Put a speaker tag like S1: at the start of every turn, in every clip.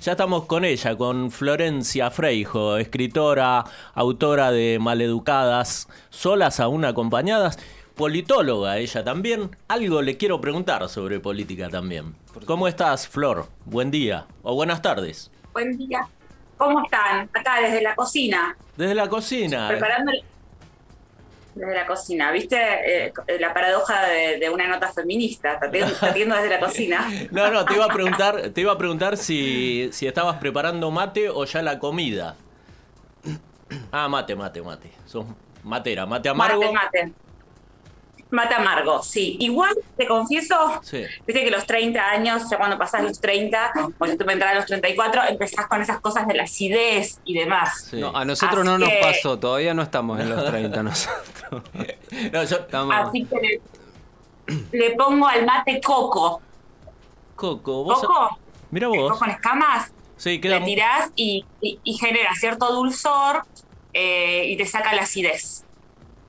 S1: Ya estamos con ella, con Florencia Freijo, escritora, autora de Maleducadas, Solas aún acompañadas, politóloga ella también. Algo le quiero preguntar sobre política también. ¿Cómo estás, Flor? Buen día o buenas tardes.
S2: Buen día. ¿Cómo están? Acá desde la cocina,
S1: Desde la cocina.
S2: preparando desde la cocina. ¿Viste la paradoja de una nota feminista? Tatiendo desde la cocina.
S1: No, te iba a preguntar si estabas preparando mate o ya la comida. Ah, mate. Sos matera, mate
S2: Mate,
S1: amargo.
S2: mate. Mate amargo, sí. Igual, te confieso,
S1: Sí.
S2: viste que los 30 años, ya cuando pasás los 30, bueno, tú me entras a los 34, empezás con esas cosas de la acidez y demás.
S1: Sí.
S3: No, a nosotros
S2: Así
S3: no nos
S2: que,
S3: pasó, todavía no estamos en los 30 nosotros.
S1: No, yo,
S3: Estamos...
S2: así que le pongo al mate coco.
S1: Coco, vos.
S2: ¿Coco?
S1: Mira
S2: El coco
S1: vos.
S2: con escamas.
S1: Sí,
S2: Le tirás y genera cierto dulzor y te saca la acidez.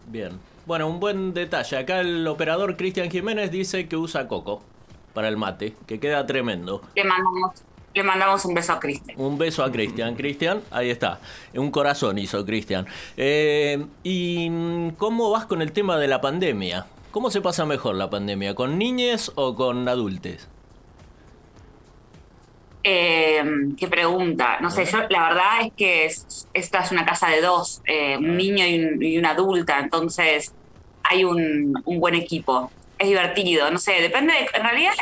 S1: bien. Bueno, un buen detalle. Acá el operador Cristian Jiménez dice que usa coco para el mate, que queda tremendo.
S2: Le mandamos un beso a Cristian.
S1: Un beso a Cristian. Cristian, ahí está. Un corazón hizo Cristian. ¿Y cómo vas con el tema de la pandemia? ¿Cómo se pasa mejor la pandemia? ¿Con niñes o con adultos?
S2: Qué pregunta. No sé, yo la verdad es que esta es una casa de dos, un niño y una adulta, entonces hay un buen equipo. Es divertido, no sé, depende, en realidad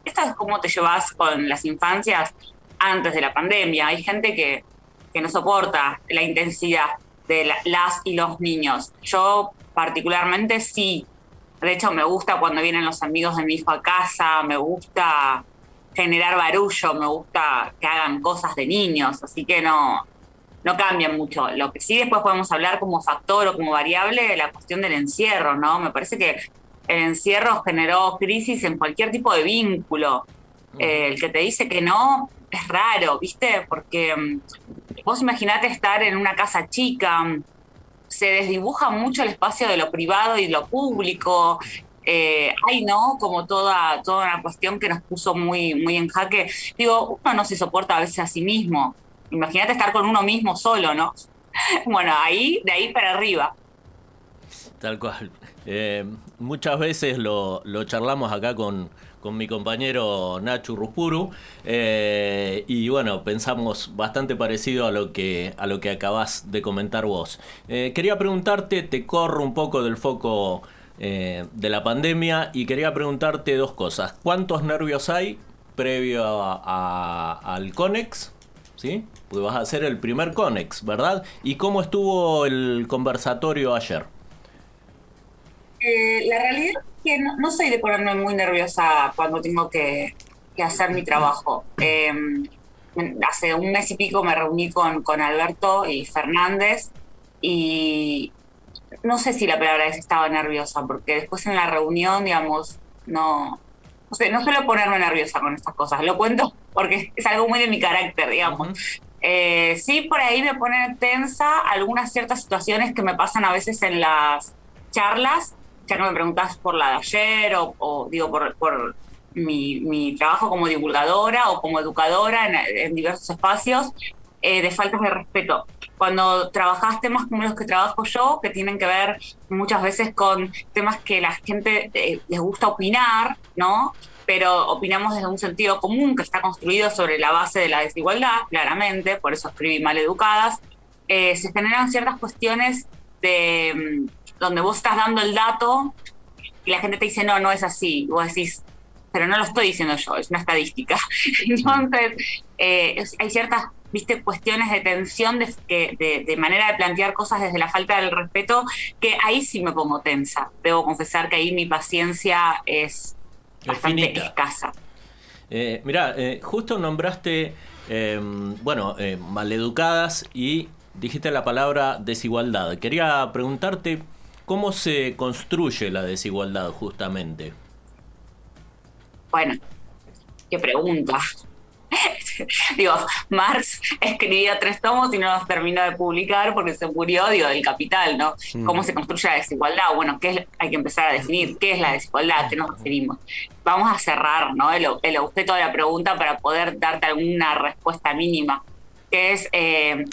S2: esto es cómo te llevas con las infancias antes de la pandemia. Hay gente que no soporta la intensidad de las y los niños. Yo particularmente sí. De hecho, me gusta cuando vienen los amigos de mi hijo a casa, me gusta generar barullo, me gusta que hagan cosas de niños, así que no cambia mucho. Lo que sí después podemos hablar como factor o como variable, la cuestión del encierro, ¿no? Me parece que el encierro generó crisis en cualquier tipo de vínculo. El que te dice que no es raro, ¿viste? Porque vos imaginate estar en una casa chica, se desdibuja mucho el espacio de lo privado y lo público. Hay, ¿no? Como toda una cuestión que nos puso muy en jaque. Digo, uno no se soporta a veces a sí mismo. Imagínate estar con uno mismo solo, ¿no? Bueno, de ahí para arriba.
S1: Tal cual. Muchas veces lo charlamos acá con mi compañero Nacho Ruspuru y bueno, pensamos bastante parecido a lo que acabas de comentar vos. Quería preguntarte, te corro un poco del foco de la pandemia y quería preguntarte dos cosas. ¿Cuántos nervios hay previo al Conex? ¿Sí? Porque vas a hacer el primer Conex, ¿verdad? ¿Y cómo estuvo el conversatorio ayer?
S2: La realidad es que no soy de ponerme muy nerviosa cuando tengo que hacer mi trabajo. Hace un mes y pico me reuní con Alberto y Fernández y no sé si la palabra es estaba nerviosa, porque después en la reunión, digamos, no sé, no suelo ponerme nerviosa con estas cosas. Lo cuento porque es algo muy de mi carácter, digamos.
S1: Uh-huh.
S2: Sí, por ahí me pone tensa algunas ciertas situaciones que me pasan a veces en las charlas, ya que me preguntás por la de ayer o digo por mi trabajo como divulgadora o como educadora en diversos espacios, de faltas de respeto. Cuando trabajás temas como los que trabajo yo, que tienen que ver muchas veces con temas que la gente les gusta opinar, ¿no? Pero opinamos desde un sentido común que está construido sobre la base de la desigualdad, claramente, por eso escribí Maleducadas, se generan ciertas cuestiones donde vos estás dando el dato y la gente te dice, no es así. Y vos decís, pero no lo estoy diciendo yo, es una estadística. Entonces, hay ciertas, viste, cuestiones de tensión, de manera de plantear cosas desde la falta del respeto, que ahí sí me pongo tensa. Debo confesar que ahí mi paciencia es
S1: Es
S2: bastante
S1: finita.
S2: escasa.
S1: Mirá, justo nombraste, maleducadas y dijiste la palabra desigualdad. Quería preguntarte cómo se construye la desigualdad justamente.
S2: Bueno, qué pregunta. Digo, Marx escribió 3 tomos y no los terminó de publicar porque se murió, del capital, ¿no? ¿Cómo se construye la desigualdad? Bueno, hay que empezar a definir qué es la desigualdad, a qué nos referimos. Vamos a cerrar, ¿no? El objeto de la pregunta para poder darte alguna respuesta mínima, que es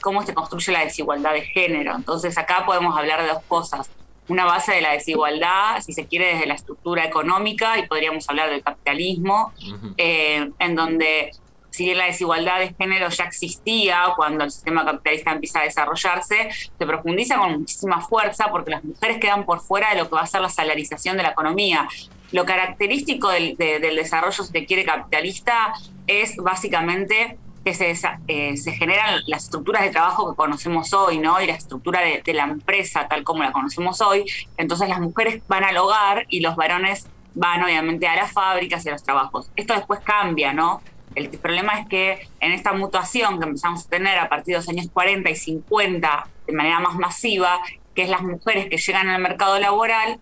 S2: cómo se construye la desigualdad de género. Entonces acá podemos hablar de 2 cosas. Una base de la desigualdad, si se quiere, desde la estructura económica, y podríamos hablar del capitalismo, en donde, si bien la desigualdad de género ya existía cuando el sistema capitalista empieza a desarrollarse, se profundiza con muchísima fuerza porque las mujeres quedan por fuera de lo que va a ser la salarización de la economía. Lo característico del desarrollo, si se quiere, capitalista es básicamente que se generan las estructuras de trabajo que conocemos hoy, ¿no? Y la estructura de la empresa tal como la conocemos hoy. Entonces las mujeres van al hogar y los varones van obviamente a las fábricas y a los trabajos. Esto después cambia, ¿no? El problema es que en esta mutación que empezamos a tener a partir de los años 40 y 50 de manera más masiva, que es las mujeres que llegan al mercado laboral,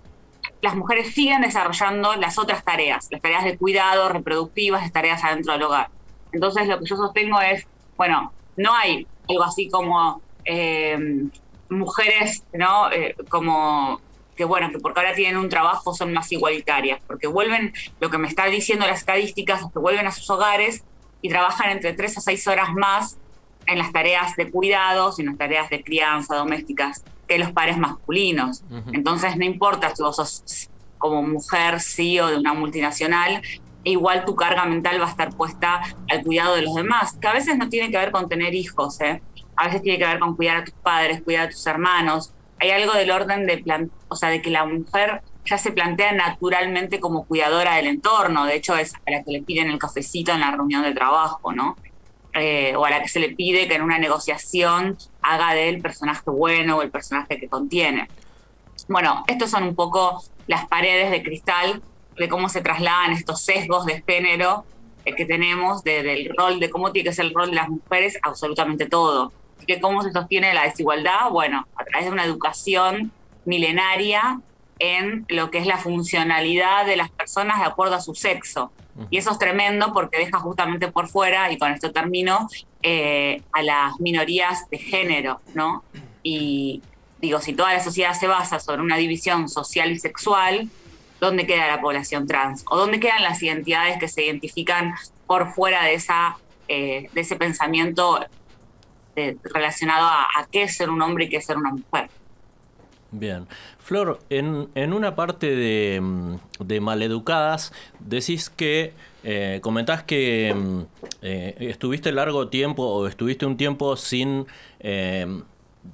S2: las mujeres siguen desarrollando las otras tareas, las tareas de cuidado, reproductivas, las tareas adentro del hogar. Entonces lo que yo sostengo es, bueno, no hay algo así como mujeres, ¿no? Como que bueno, que porque ahora tienen un trabajo son más igualitarias, porque vuelven, lo que me están diciendo las estadísticas es que vuelven a sus hogares y trabajan entre 3 a 6 horas más en las tareas de cuidados y en las tareas de crianza domésticas que los pares masculinos. Entonces no importa si vos sos como mujer, CEO de una multinacional, igual tu carga mental va a estar puesta al cuidado de los demás, que a veces no tiene que ver con tener hijos, a veces tiene que ver con cuidar a tus padres, cuidar a tus hermanos. Hay algo del orden de que la mujer ya se plantea naturalmente como cuidadora del entorno. De hecho, es a la que le piden el cafecito en la reunión de trabajo, ¿no? O a la que se le pide que en una negociación haga del personaje bueno o el personaje que contiene. Bueno, estos son un poco las paredes de cristal de cómo se trasladan estos sesgos de género que tenemos, del rol, de cómo tiene que ser el rol de las mujeres, absolutamente todo. Que cómo se sostiene la desigualdad, bueno, a través de una educación milenaria en lo que es la funcionalidad de las personas de acuerdo a su sexo. Y eso es tremendo porque deja justamente por fuera, y con esto termino, a las minorías de género, ¿no? Y digo, si toda la sociedad se basa sobre una división social y sexual, ¿dónde queda la población trans? ¿O dónde quedan las identidades que se identifican por fuera de ese pensamiento relacionado a qué es ser un hombre y qué es ser una mujer?
S1: Bien. Flor, en una parte de Maleducadas decís que, comentás que estuviste largo tiempo o estuviste un tiempo sin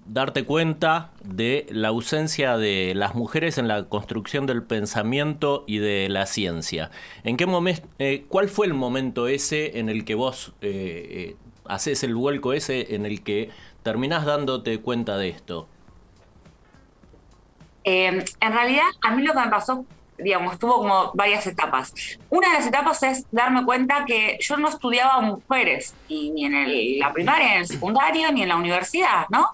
S1: darte cuenta de la ausencia de las mujeres en la construcción del pensamiento y de la ciencia. ¿En qué momento, cuál fue el momento ese en el que vos haces el vuelco ese en el que terminás dándote cuenta de esto?
S2: En realidad, a mí lo que me pasó, digamos, tuvo como varias etapas. Una de las etapas es darme cuenta que yo no estudiaba mujeres, ni en la primaria, ni en el secundario, ni en la universidad, ¿no?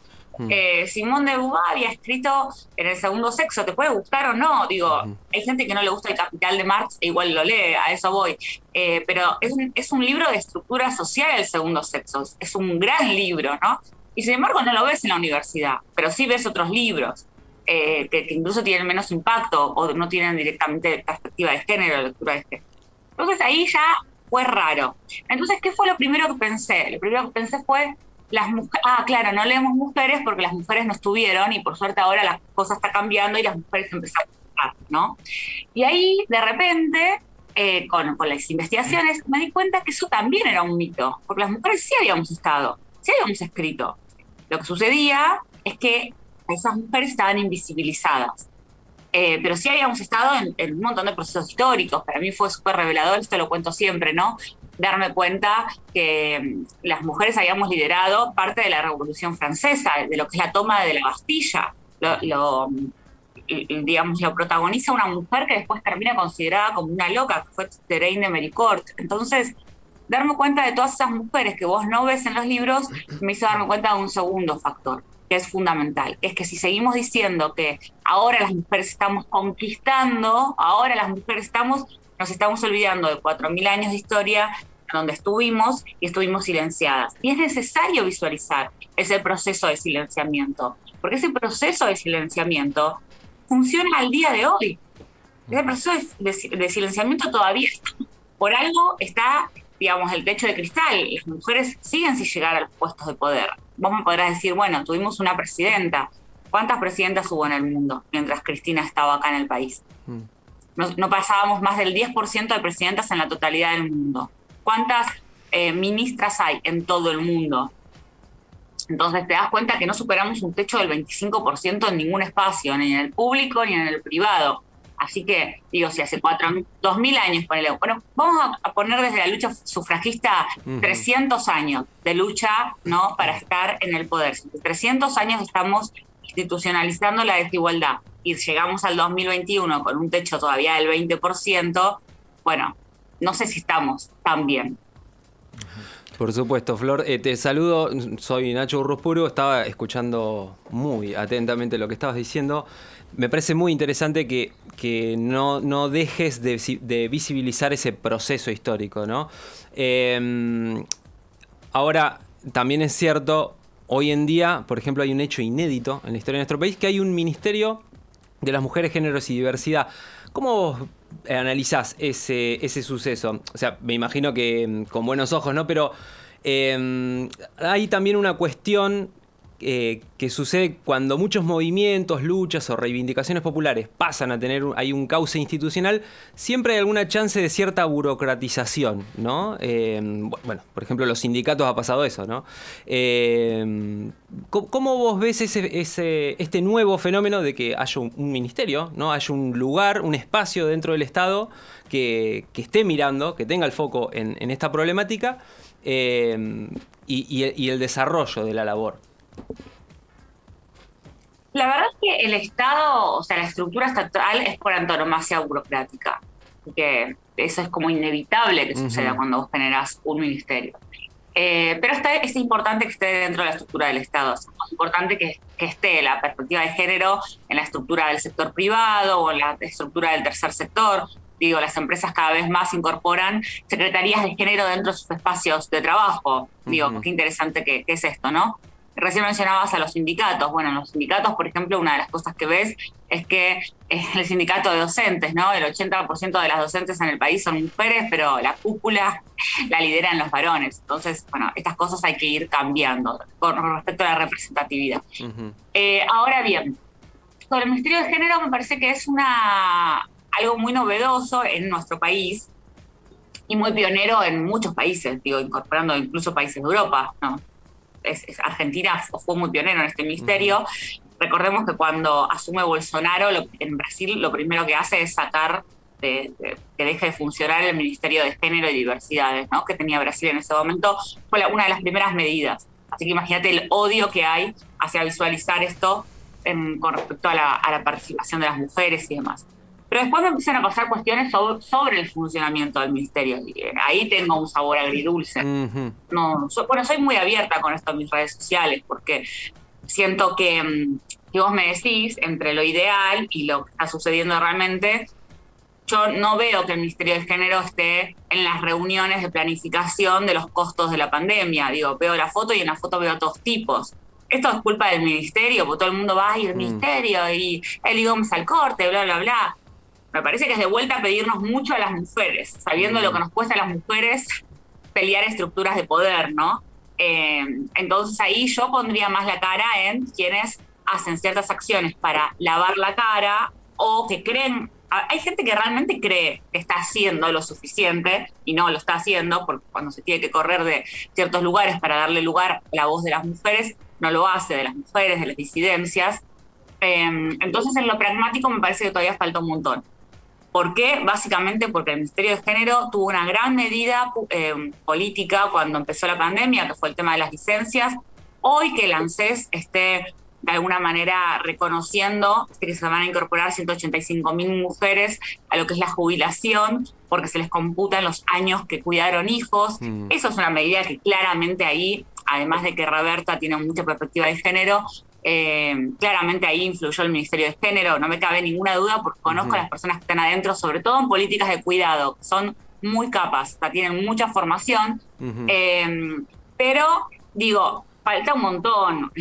S2: Simone de Beauvoir había escrito en El segundo sexo, ¿te puede gustar o no? Digo, hay gente que no le gusta El Capital de Marx e igual lo lee, a eso voy. Pero es un libro de estructura social, El segundo sexo. Es un gran libro, ¿no? Y sin embargo no lo ves en la universidad, pero sí ves otros libros que incluso tienen menos impacto o no tienen directamente perspectiva de género, lectura de género. Entonces ahí ya fue raro. Entonces, ¿qué fue lo primero que pensé? Lo primero que pensé fue las mujeres. Claro, no leemos mujeres porque las mujeres no estuvieron y por suerte ahora las cosas están cambiando y las mujeres empezaron a estar, ¿no? Y ahí, de repente, con las investigaciones, me di cuenta que eso también era un mito, porque las mujeres sí habíamos estado, sí habíamos escrito. Lo que sucedía es que esas mujeres estaban invisibilizadas. Pero sí habíamos estado en un montón de procesos históricos. Para mí fue súper revelador, esto lo cuento siempre, ¿no? Darme cuenta que las mujeres habíamos liderado parte de la Revolución Francesa, de lo que es la toma de la Bastilla. Digamos, lo protagoniza una mujer que después termina considerada como una loca, que fue Thérèse de Méricourt. Entonces, darme cuenta de todas esas mujeres que vos no ves en los libros me hizo darme cuenta de un segundo factor, que es fundamental, es que si seguimos diciendo que ahora las mujeres estamos conquistando, ahora las mujeres nos estamos olvidando de 4.000 años de historia, donde estuvimos y estuvimos silenciadas. Y es necesario visualizar ese proceso de silenciamiento, porque ese proceso de silenciamiento funciona al día de hoy. Ese proceso de silenciamiento todavía está. Por algo está, digamos, el techo de cristal. Las mujeres siguen sin llegar a los puestos de poder. Vos me podrás decir, bueno, tuvimos una presidenta. ¿Cuántas presidentas hubo en el mundo mientras Cristina estaba acá en el país? No pasábamos más del 10% de presidentas en la totalidad del mundo. ¿Cuántas ministras hay en todo el mundo? Entonces te das cuenta que no superamos un techo del 25% en ningún espacio, ni en el público ni en el privado. Así que, digo, si hace 2000 años, ponele, bueno, vamos a poner desde la lucha sufragista 300 años de lucha, ¿no?, para estar en el poder. 300 años estamos institucionalizando la desigualdad y llegamos al 2021 con un techo todavía del 20%, bueno, no sé si estamos tan bien.
S3: Por supuesto, Flor. Te saludo, soy Nacho Urruspuru, estaba escuchando muy atentamente lo que estabas diciendo. Me parece muy interesante que no dejes de visibilizar ese proceso histórico, ¿no? Ahora, también es cierto, hoy en día, por ejemplo, hay un hecho inédito en la historia de nuestro país, que hay un Ministerio de las Mujeres, Géneros y Diversidad. ¿Cómo vos analizás ese suceso? O sea, me imagino que con buenos ojos, ¿no? Pero hay también una cuestión que sucede cuando muchos movimientos, luchas o reivindicaciones populares pasan a tener hay un cauce institucional, siempre hay alguna chance de cierta burocratización, ¿no? Bueno, por ejemplo, los sindicatos ha pasado eso, ¿no? ¿Cómo vos ves este nuevo fenómeno de que haya un ministerio, ¿no? Haya un lugar, un espacio dentro del Estado que esté mirando, que tenga el foco en esta problemática y el desarrollo de la labor?
S2: La verdad es que el Estado, o sea, la estructura estatal es por antonomasia burocrática. Que eso es como inevitable que suceda cuando vos generás un ministerio. Pero es importante que esté dentro de la estructura del Estado. Es importante que esté la perspectiva de género en la estructura del sector privado o en la estructura del tercer sector. Digo, las empresas cada vez más incorporan secretarías de género dentro de sus espacios de trabajo. Digo, qué interesante que es esto, ¿no? Recién mencionabas a los sindicatos. Bueno, en los sindicatos, por ejemplo, una de las cosas que ves es que el sindicato de docentes, ¿no? El 80% de las docentes en el país son mujeres, pero la cúpula la lideran los varones. Entonces, bueno, estas cosas hay que ir cambiando con respecto a la representatividad. Ahora bien, sobre el Ministerio de Género me parece que es algo muy novedoso en nuestro país y muy pionero en muchos países, digo, incorporando incluso países de Europa, ¿no? Argentina fue muy pionero en este ministerio. Recordemos que cuando asume Bolsonaro en Brasil, lo primero que hace es sacar que deje de funcionar el Ministerio de Género y Diversidades, ¿no?, que tenía Brasil en ese momento. Fue una de las primeras medidas. Así que imagínate el odio que hay hacia visualizar esto con respecto a la participación de las mujeres y demás. Pero después me empiezan a pasar cuestiones sobre el funcionamiento del ministerio. Y ahí tengo un sabor agridulce. Soy muy abierta con esto en mis redes sociales, porque siento que vos me decís, entre lo ideal y lo que está sucediendo realmente, yo no veo que el Ministerio de Género esté en las reuniones de planificación de los costos de la pandemia. Digo, veo la foto y en la foto veo a todos tipos. Esto es culpa del ministerio, porque todo el mundo va a ir al ministerio y Eli Gómez al corte, bla, bla, bla. Me parece que es de vuelta a pedirnos mucho a las mujeres, sabiendo lo que nos cuesta a las mujeres pelear estructuras de poder, ¿no? Entonces ahí yo pondría más la cara en quienes hacen ciertas acciones para lavar la cara o que creen. Hay gente que realmente cree que está haciendo lo suficiente y no lo está haciendo, porque cuando se tiene que correr de ciertos lugares para darle lugar a la voz de las mujeres, no lo hace, de las mujeres, de las disidencias. Entonces en lo pragmático me parece que todavía falta un montón. ¿Por qué? Básicamente porque el Ministerio de Género tuvo una gran medida política cuando empezó la pandemia, que fue el tema de las licencias. Hoy que el ANSES esté de alguna manera reconociendo que se van a incorporar 185.000 mujeres a lo que es la jubilación, porque se les computan los años que cuidaron hijos. Eso es una medida que claramente ahí, además de que Roberta tiene mucha perspectiva de género, claramente ahí influyó el Ministerio de Género, no me cabe ninguna duda, porque conozco a las personas que están adentro, sobre todo en políticas de cuidado, que son muy capas, o sea, tienen mucha formación,
S3: Ujú.
S2: pero digo, falta un montón.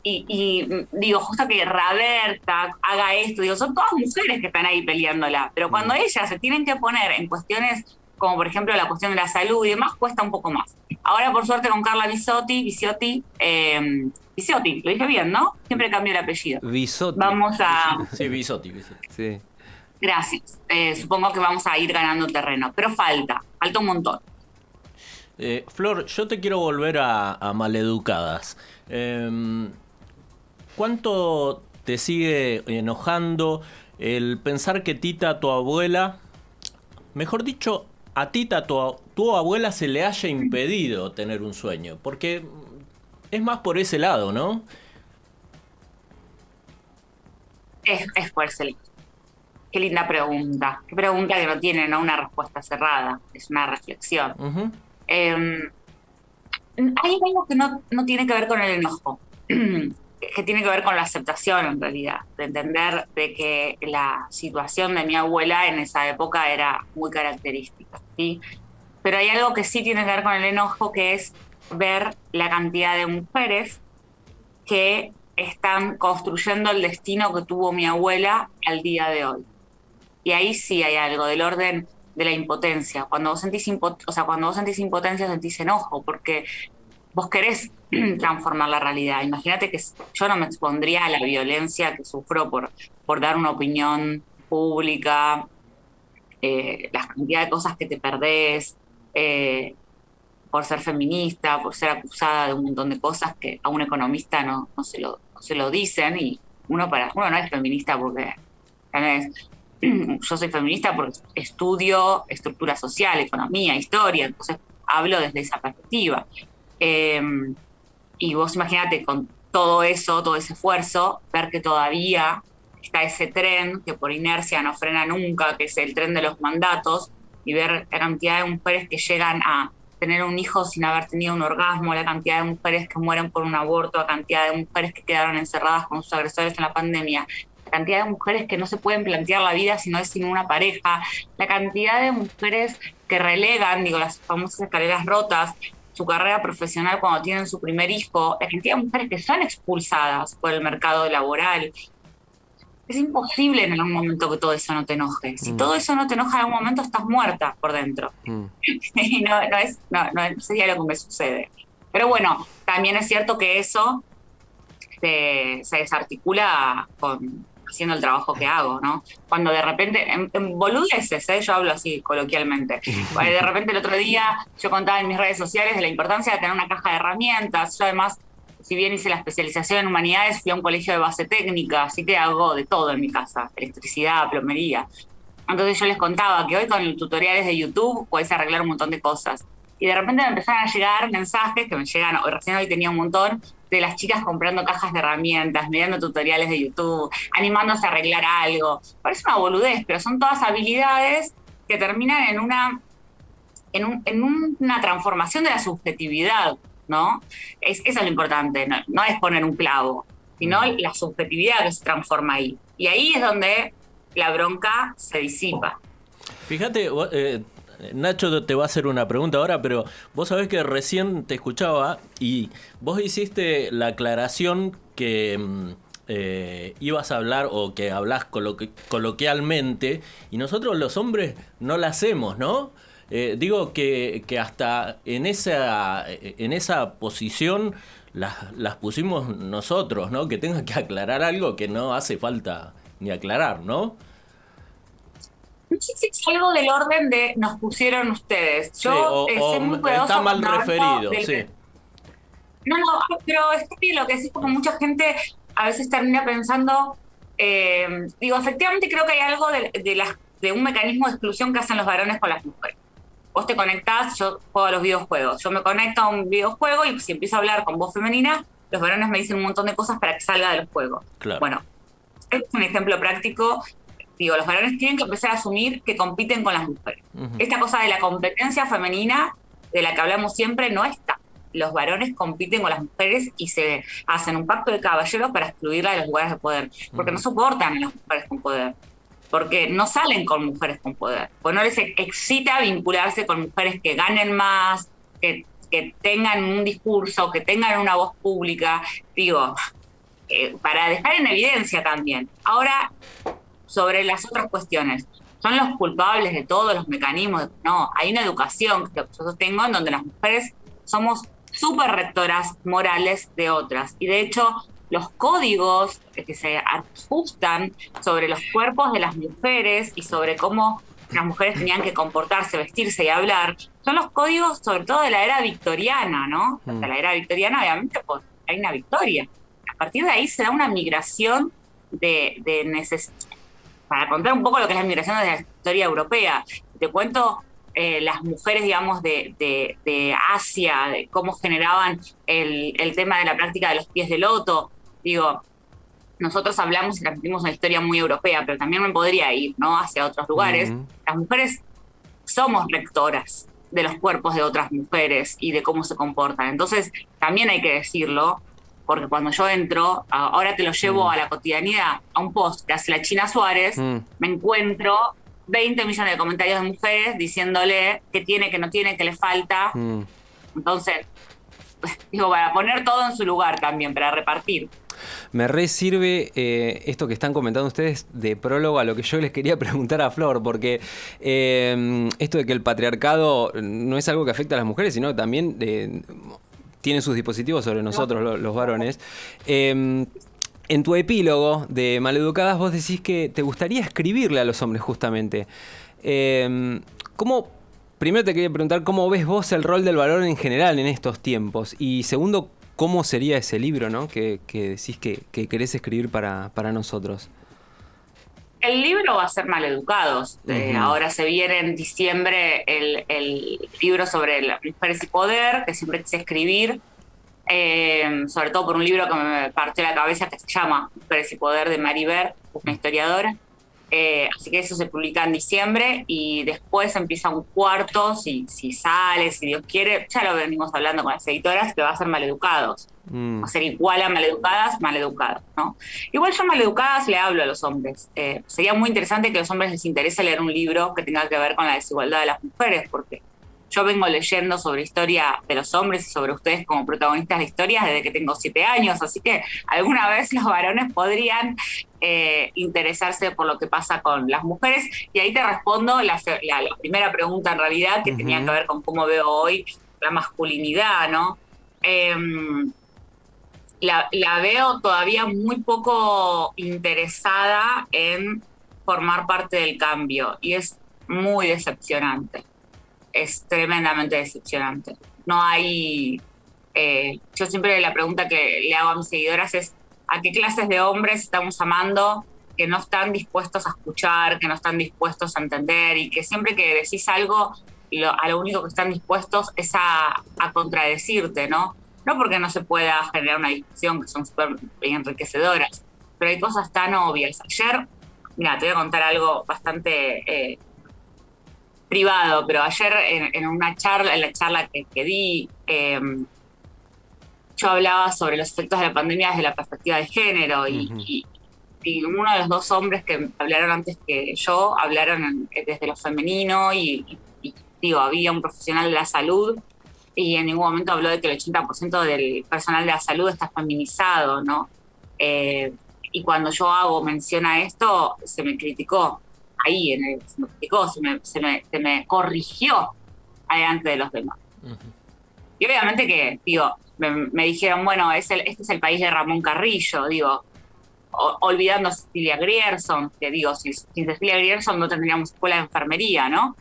S2: Y digo, justo que Raberta haga esto, digo, son todas mujeres que están ahí peleándola, pero cuando ellas se tienen que poner en cuestiones como por ejemplo la cuestión de la salud y demás, cuesta un poco más. Ahora por suerte con Carla Bisotti, lo dije bien, ¿no? Siempre cambio el apellido.
S3: Bisotti.
S2: Vamos a...
S1: Sí, Bisotti.
S3: Sí.
S2: Gracias. Supongo que vamos a ir ganando terreno, pero falta un montón.
S1: Flor, yo te quiero volver a Maleducadas. ¿Cuánto te sigue enojando el pensar que Tita, tu abuela, mejor dicho, a Tita, tu abuela, se le haya impedido tener un sueño? Porque es más por ese lado, ¿no?
S2: Es por ese lado. Qué linda pregunta. Qué pregunta que no tiene, ¿no?, una respuesta cerrada. Es una reflexión.
S1: Uh-huh.
S2: Hay algo que no tiene que ver con el enojo, que tiene que ver con la aceptación, en realidad, de entender de que la situación de mi abuela en esa época era muy característica, ¿sí? Pero hay algo que sí tiene que ver con el enojo, que es ver la cantidad de mujeres que están construyendo el destino que tuvo mi abuela al día de hoy. Y ahí sí hay algo del orden de la impotencia. Cuando vos sentís impotencia, sentís enojo, porque vos querés transformar la realidad. Imagínate que yo no me expondría a la violencia que sufro por dar una opinión pública, la cantidad de cosas que te perdés, por ser feminista, por ser acusada de un montón de cosas que a un economista no se lo dicen, y uno no es feminista porque... Yo soy feminista porque estudio estructura social, economía, historia, entonces hablo desde esa perspectiva. Y vos imaginate con todo eso, todo ese esfuerzo, ver que todavía está ese tren que por inercia no frena nunca, que es el tren de los mandatos, y ver la cantidad de mujeres que llegan a tener un hijo sin haber tenido un orgasmo, la cantidad de mujeres que mueren por un aborto, la cantidad de mujeres que quedaron encerradas con sus agresores en la pandemia, la cantidad de mujeres que no se pueden plantear la vida si no es sin una pareja, la cantidad de mujeres que relegan, digo, las famosas escaleras rotas, su carrera profesional cuando tienen su primer hijo, la cantidad de mujeres que son expulsadas por el mercado laboral. Es imposible en algún momento que todo eso no te enoje. Si todo eso no te enoja en algún momento, estás muerta por dentro. Y no sería lo que me sucede. Pero bueno, también es cierto que eso se desarticula haciendo el trabajo que hago, ¿no? Cuando de repente, en boludeces, yo hablo así coloquialmente, de repente el otro día yo contaba en mis redes sociales de la importancia de tener una caja de herramientas. Yo además, si bien hice la especialización en humanidades, fui a un colegio de base técnica, así que hago de todo en mi casa, electricidad, plomería. Entonces yo les contaba que hoy con tutoriales de YouTube puedes arreglar un montón de cosas. Y de repente me empezaron a llegar mensajes que me llegan, recién hoy tenía un montón, de las chicas comprando cajas de herramientas, mirando tutoriales de YouTube, animándose a arreglar algo. Parece una boludez, pero son todas habilidades que terminan en una transformación de la subjetividad, ¿no? Eso es lo importante, no es poner un clavo, sino la subjetividad que se transforma ahí. Y ahí es donde la bronca se disipa.
S1: Fíjate, Nacho te va a hacer una pregunta ahora, pero vos sabés que recién te escuchaba y vos hiciste la aclaración que ibas a hablar o que hablás coloquialmente, y nosotros los hombres no la hacemos, ¿no? Digo que hasta en esa posición las pusimos nosotros, ¿no? Que tengan que aclarar algo que no hace falta ni aclarar, ¿no?
S2: No sé si es algo del orden de nos pusieron ustedes. Yo
S1: sí,
S2: soy muy cuidadosa.
S1: Está mal referido, sí.
S2: No, pero está bien lo que decís, como mucha gente a veces termina pensando, digo, efectivamente creo que hay algo de un mecanismo de exclusión que hacen los varones con las mujeres. Vos te conectás, yo juego a los videojuegos, yo me conecto a un videojuego y si empiezo a hablar con voz femenina, los varones me dicen un montón de cosas para que salga del juego.
S1: Claro.
S2: Bueno, este es un ejemplo práctico. Digo, los varones tienen que empezar a asumir que compiten con las mujeres. Uh-huh. Esta cosa de la competencia femenina, de la que hablamos siempre, no está. Los varones compiten con las mujeres y se hacen un pacto de caballeros para excluirla de los lugares de poder, porque no soportan a las mujeres con poder. porque no salen con mujeres con poder, pues no les excita vincularse con mujeres que ganen más, que tengan un discurso, que tengan una voz pública, digo, para dejar en evidencia también. Ahora, sobre las otras cuestiones, ¿son los culpables de todos los mecanismos? No, hay una educación que yo sostengo en donde las mujeres somos súper rectoras morales de otras. Y de hecho, los códigos que se ajustan sobre los cuerpos de las mujeres y sobre cómo las mujeres tenían que comportarse, vestirse y hablar, son los códigos sobre todo de la era victoriana, ¿no? Hasta la era victoriana, obviamente, pues hay una victoria. A partir de ahí se da una migración de necesidad. Para contar un poco lo que es la migración de la historia europea, te cuento las mujeres, digamos, de Asia, de cómo generaban el tema de la práctica de los pies de loto. Digo, nosotros hablamos y transmitimos una historia muy europea, pero también me podría ir, ¿no?, hacia otros lugares. Las mujeres somos rectoras de los cuerpos de otras mujeres y de cómo se comportan. Entonces, también hay que decirlo, porque cuando yo entro, ahora te lo llevo a la cotidianidad, a un post que hace la China Suárez, me encuentro 20 millones de comentarios de mujeres diciéndole qué tiene, qué no tiene, qué le falta. Entonces, digo, para poner todo en su lugar también, para repartir.
S3: Me re sirve esto que están comentando ustedes de prólogo a lo que yo les quería preguntar a Flor, porque esto de que el patriarcado no es algo que afecta a las mujeres, sino que también tiene sus dispositivos sobre nosotros, los varones. En tu epílogo de Maleducadas vos decís que te gustaría escribirle a los hombres justamente. Primero te quería preguntar cómo ves vos el rol del varón en general en estos tiempos, y segundo, ¿cómo sería ese libro, ¿no?, que decís que querés escribir para nosotros?
S2: El libro va a ser Maleducados. Ahora se viene en diciembre el libro sobre las mujeres y poder, que siempre quise escribir, sobre todo por un libro que me partió la cabeza, que se llama Mujeres y Poder, de Mary Beard, una historiadora. Así que eso se publica en diciembre y después empieza un cuarto, si sale, si Dios quiere, ya lo venimos hablando con las editoras, que va a ser Maleducados. Va a ser igual a Maleducadas, Maleducados, ¿no? Igual yo Maleducadas le hablo a los hombres. Sería muy interesante que a los hombres les interese leer un libro que tenga que ver con la desigualdad de las mujeres, porque yo vengo leyendo sobre historia de los hombres y sobre ustedes como protagonistas de historias desde que tengo 7 años, así que alguna vez los varones podrían interesarse por lo que pasa con las mujeres. Y ahí te respondo la primera pregunta en realidad, que tenía que ver con cómo veo hoy la masculinidad, ¿no? La veo todavía muy poco interesada en formar parte del cambio y es muy decepcionante. Es tremendamente decepcionante. No hay... yo siempre la pregunta que le hago a mis seguidoras es ¿a qué clases de hombres estamos amando que no están dispuestos a escuchar, que no están dispuestos a entender y que siempre que decís algo, a lo único que están dispuestos es a contradecirte, ¿no? No porque no se pueda generar una discusión, que son súper enriquecedoras, pero hay cosas tan obvias. Ayer, mira, te voy a contar algo bastante... privado, pero ayer en la charla que di, yo hablaba sobre los efectos de la pandemia desde la perspectiva de género y uno de los 2 hombres que hablaron antes que yo hablaron desde lo femenino y digo, había un profesional de la salud y en ningún momento habló de que el 80% del personal de la salud está feminizado, ¿no? Y cuando yo hago mención a esto, se me criticó. Ahí se me criticó, se me corrigió delante de los demás. Y obviamente que, digo, me dijeron, bueno, este es el país de Ramón Carrillo, digo, olvidando a Cecilia Grierson, que digo, sin Cecilia Grierson no tendríamos escuela de enfermería, ¿no?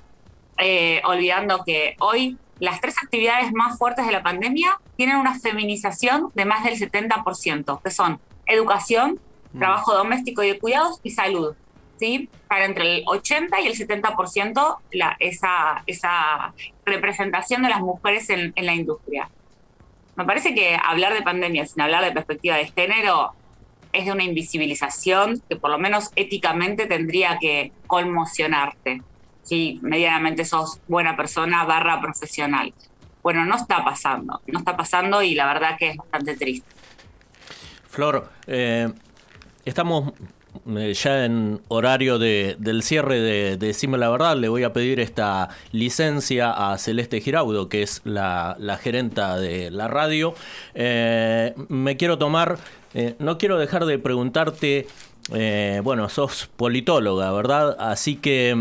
S2: Olvidando que hoy las 3 actividades más fuertes de la pandemia tienen una feminización de más del 70%, que son educación, trabajo doméstico y de cuidados y salud. ¿Sí? Para entre el 80 y el 70% esa representación de las mujeres en la industria. Me parece que hablar de pandemia sin hablar de perspectiva de género es de una invisibilización que por lo menos éticamente tendría que conmocionarte. Si medianamente sos buena persona / profesional. Bueno, no está pasando y la verdad que es bastante triste.
S1: Flor, estamos ya en horario del cierre de Decime la Verdad, le voy a pedir esta licencia a Celeste Giraudo, que es la gerenta de la radio. Me quiero tomar, no quiero dejar de preguntarte, bueno, sos politóloga, ¿verdad? Así que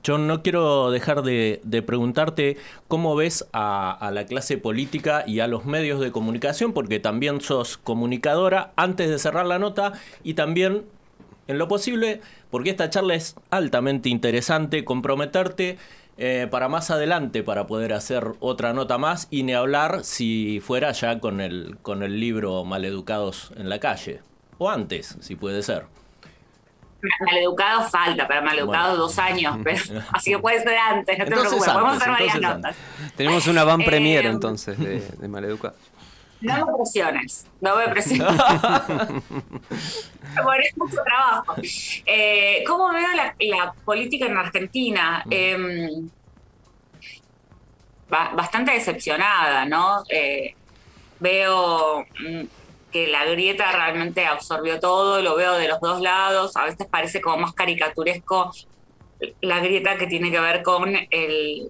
S1: yo no quiero dejar de preguntarte cómo ves a la clase política y a los medios de comunicación, porque también sos comunicadora, antes de cerrar la nota, y también, en lo posible, porque esta charla es altamente interesante, comprometerte para más adelante, para poder hacer otra nota más, y ni hablar si fuera ya con el libro Maleducados en la calle, o antes, si puede ser.
S2: Maleducados falta, pero maleducados 2 años, pero, así que puede ser antes, no te preocupes, podemos hacer varias notas.
S3: Tenemos una van premier entonces de Maleducados.
S2: No me presiones, no me presiones. Bueno, es mucho trabajo. ¿Cómo veo la política en Argentina? Bastante decepcionada, ¿no? Veo que la grieta realmente absorbió todo, lo veo de los dos lados, a veces parece como más caricaturesco la grieta que tiene que ver con el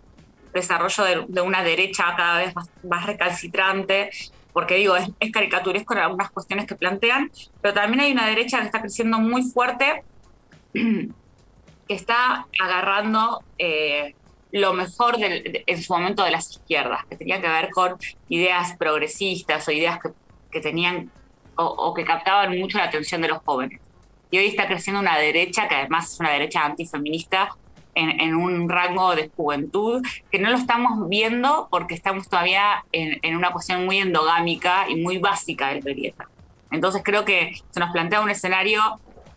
S2: desarrollo de una derecha cada vez más recalcitrante, porque digo, es caricaturesco en algunas cuestiones que plantean, pero también hay una derecha que está creciendo muy fuerte, que está agarrando lo mejor en su momento de las izquierdas, que tenía que ver con ideas progresistas o ideas que tenían o que captaban mucho la atención de los jóvenes. Y hoy está creciendo una derecha que además es una derecha antifeminista en un rango de juventud que no lo estamos viendo porque estamos todavía en una cuestión muy endogámica y muy básica del grieta. Entonces creo que se nos plantea un escenario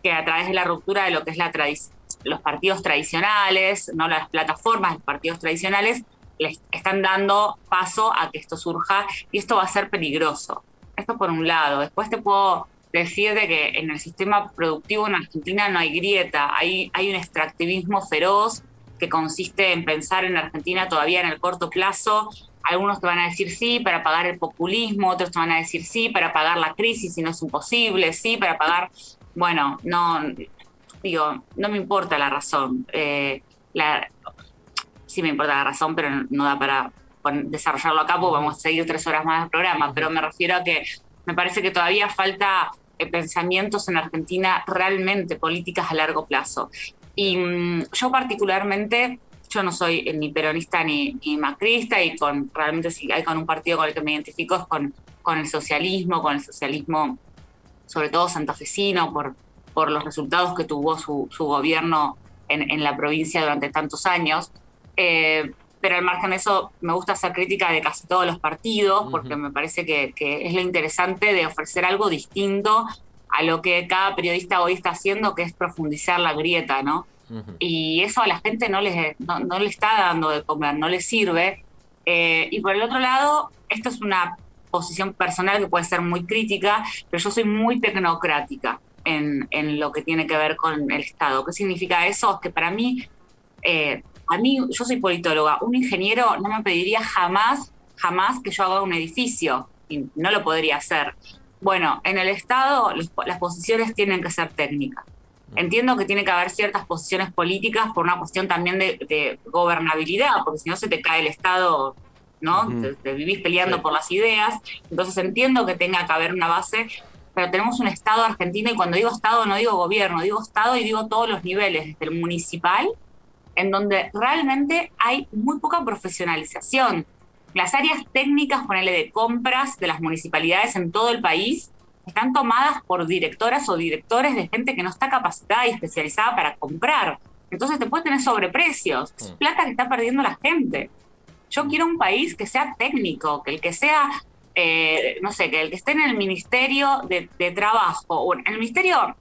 S2: que a través de la ruptura de lo que es los partidos tradicionales, no las plataformas de partidos tradicionales, les están dando paso a que esto surja y esto va a ser peligroso. Esto por un lado. Después te puedo decir de que en el sistema productivo en Argentina no hay grieta, hay un extractivismo feroz que consiste en pensar en Argentina todavía en el corto plazo. Algunos te van a decir sí para pagar el populismo, otros te van a decir sí para pagar la crisis y no es imposible, sí para pagar... Bueno, no me importa la razón. Sí me importa la razón, pero no da para desarrollarlo acá porque vamos a seguir 3 horas más del programa, pero me refiero a que me parece que todavía falta pensamientos en Argentina realmente políticas a largo plazo. Y yo particularmente, yo no soy ni peronista ni macrista, y realmente si hay con un partido con el que me identifico es con el socialismo sobre todo santafesino, por los resultados que tuvo su gobierno en la provincia durante tantos años. Pero al margen de eso, me gusta hacer crítica de casi todos los partidos, porque me parece que es lo interesante de ofrecer algo distinto a lo que cada periodista hoy está haciendo, que es profundizar la grieta, ¿no? Y eso a la gente no le está dando de comer, no le sirve. Y por el otro lado, esto es una posición personal que puede ser muy crítica, pero yo soy muy tecnocrática en lo que tiene que ver con el Estado. ¿Qué significa eso? Es que para mí... yo soy politóloga, un ingeniero no me pediría jamás que yo haga un edificio, y no lo podría hacer. Bueno, en el Estado las posiciones tienen que ser técnicas. Entiendo que tiene que haber ciertas posiciones políticas por una cuestión también de gobernabilidad, porque si no se te cae el Estado, ¿no? Te vivís peleando por las ideas. Entonces entiendo que tenga que haber una base, pero tenemos un Estado argentino, y cuando digo Estado no digo gobierno, digo Estado y digo todos los niveles, desde el municipal, en donde realmente hay muy poca profesionalización. Las áreas técnicas, ponele, de compras de las municipalidades en todo el país, están tomadas por directoras o directores de gente que no está capacitada y especializada para comprar. Entonces te puede tener sobreprecios. Es plata que está perdiendo la gente. Yo quiero un país que sea técnico, que el que sea, no sé, que el que esté en el Ministerio de Trabajo o en el Ministerio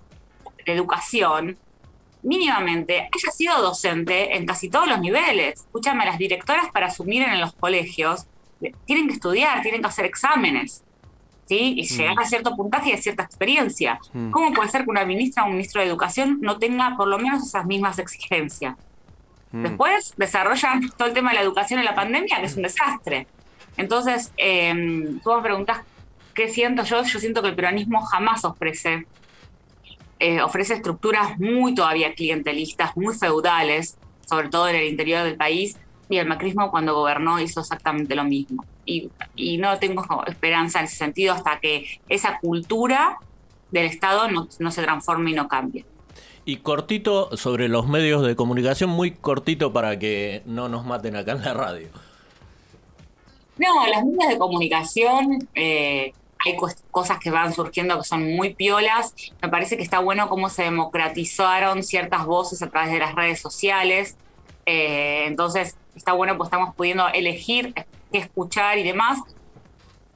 S2: de Educación, mínimamente haya sido docente en casi todos los niveles. Escúchame, las directoras para asumir en los colegios tienen que estudiar, tienen que hacer exámenes, ¿sí? Y llegar a cierto puntaje y a cierta experiencia. ¿Cómo puede ser que una ministra o un ministro de Educación no tenga por lo menos esas mismas exigencias? Después desarrollan todo el tema de la educación en la pandemia, que es un desastre. Entonces, tú me preguntás qué siento yo. Yo siento que el peronismo jamás ofrece ofrece estructuras muy todavía clientelistas, muy feudales, sobre todo en el interior del país, y el macrismo cuando gobernó hizo exactamente lo mismo. Y no tengo esperanza en ese sentido hasta que esa cultura del Estado no se transforme y no cambie.
S1: Y cortito sobre los medios de comunicación, muy cortito para que no nos maten acá en la radio.
S2: No, las medios de comunicación, hay cosas que van surgiendo que son muy piolas. Me parece que está bueno cómo se democratizaron ciertas voces a través de las redes sociales. Entonces, está bueno, pues estamos pudiendo elegir qué escuchar y demás.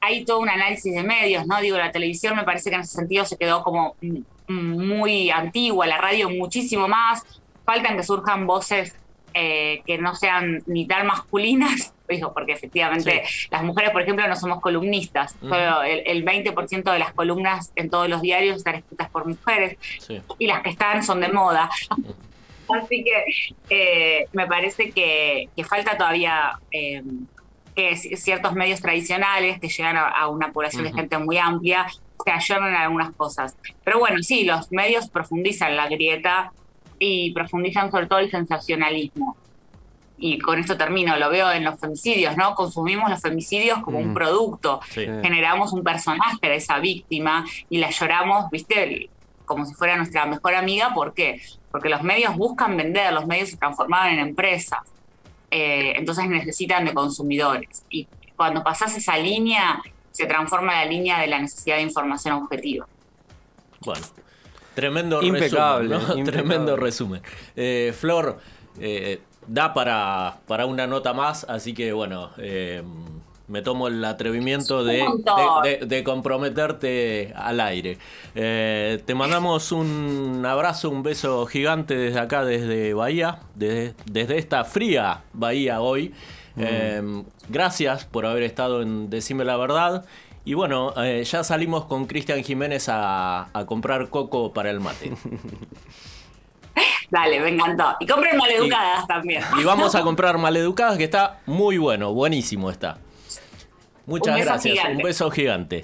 S2: Hay todo un análisis de medios, ¿no? Digo, la televisión me parece que en ese sentido se quedó como muy antigua, la radio muchísimo más. Faltan que surjan voces que no sean ni tan masculinas, digo, porque efectivamente las mujeres, por ejemplo, no somos columnistas. Solo el 20% de las columnas en todos los diarios están escritas por mujeres, y las que están son de moda. Así que me parece que falta todavía que ciertos medios tradicionales que llegan a una población de gente muy amplia se ayornan en algunas cosas. Pero bueno, sí, los medios profundizan la grieta y profundizan sobre todo el sensacionalismo. Y con esto termino, lo veo en los femicidios, ¿no? Consumimos los femicidios como un producto, generamos un personaje de esa víctima y la lloramos, ¿viste? Como si fuera nuestra mejor amiga. ¿Por qué? Porque los medios buscan vender, los medios se transformaron en empresas, entonces necesitan de consumidores. Y cuando pasás esa línea, se transforma la línea de la necesidad de información objetiva.
S1: Bueno, tremendo
S3: impecable,
S1: resumen, ¿no? Tremendo resumen. Flor, da para una nota más, así que bueno, me tomo el atrevimiento de comprometerte al aire. Te mandamos un abrazo, un beso gigante desde acá, desde Bahía, desde esta fría Bahía hoy. Gracias por haber estado en Decime la Verdad. Y bueno, ya salimos con Cristian Jiménez a comprar coco para el mate.
S2: Dale, me encantó. Y compren Maleducadas también.
S1: Y vamos a comprar Maleducadas, que está muy bueno, buenísimo está. Muchas gracias, un beso gigante.